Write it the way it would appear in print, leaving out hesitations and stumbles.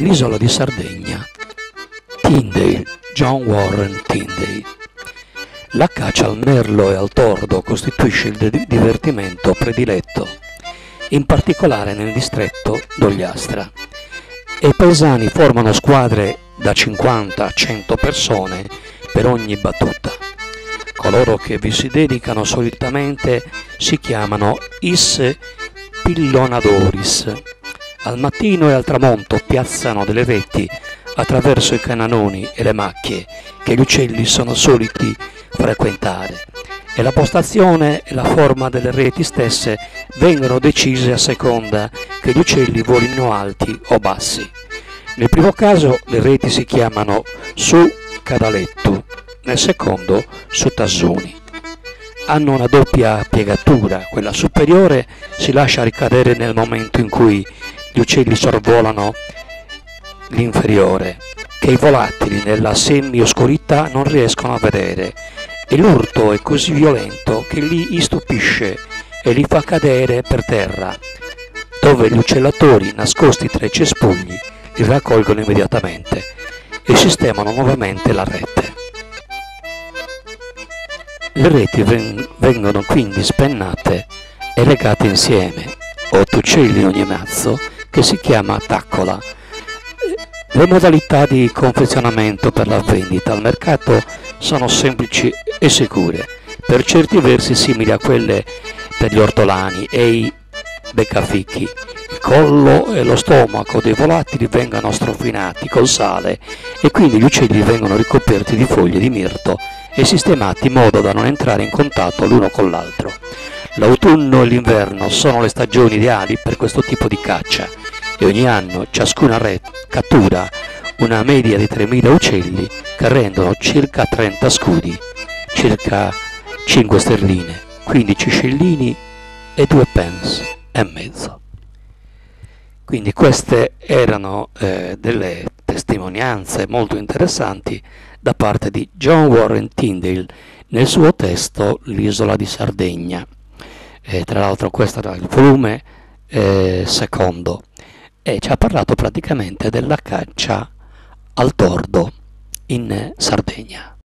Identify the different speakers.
Speaker 1: L'isola di Sardegna, Tyndale, John Warren Tyndale. La caccia al merlo e al tordo costituisce il divertimento prediletto, in particolare nel distretto d'Ogliastra, e i paesani formano squadre da 50 a 100 persone per ogni battuta. Coloro che vi si dedicano solitamente si chiamano is pillonadoris. Al mattino e al tramonto piazzano delle reti attraverso i cananoni e le macchie che gli uccelli sono soliti frequentare, e la postazione e la forma delle reti stesse vengono decise a seconda che gli uccelli volino alti o bassi. Nel primo caso le reti si chiamano su cadalettu, nel secondo su tassoni. Hanno una doppia piegatura, quella superiore si lascia ricadere nel momento in cui gli uccelli sorvolano l'inferiore, che i volatili nella semi-oscurità non riescono a vedere, e l'urto è così violento che li istupisce e li fa cadere per terra, dove gli uccellatori, nascosti tra i cespugli, li raccolgono immediatamente e sistemano nuovamente la rete. Le reti vengono quindi spennate e legate insieme, 8 uccelli in ogni mazzo, che si chiama taccola. Le modalità di confezionamento per la vendita al mercato sono semplici e sicure, per certi versi simili a quelle per gli ortolani e i beccafichi. Il collo e lo stomaco dei volatili vengono strofinati col sale e quindi gli uccelli vengono ricoperti di foglie di mirto e sistemati in modo da non entrare in contatto l'uno con l'altro. L'autunno e l'inverno sono le stagioni ideali per questo tipo di caccia e ogni anno ciascuna rete cattura una media di 3.000 uccelli che rendono circa 30 scudi, circa 5 sterline, 15 scellini e 2 pence e mezzo. Quindi queste erano delle testimonianze molto interessanti da parte di John Warren Tyndale nel suo testo L'isola di Sardegna. Tra l'altro questo era il volume secondo, e ci ha parlato praticamente della caccia al tordo in Sardegna.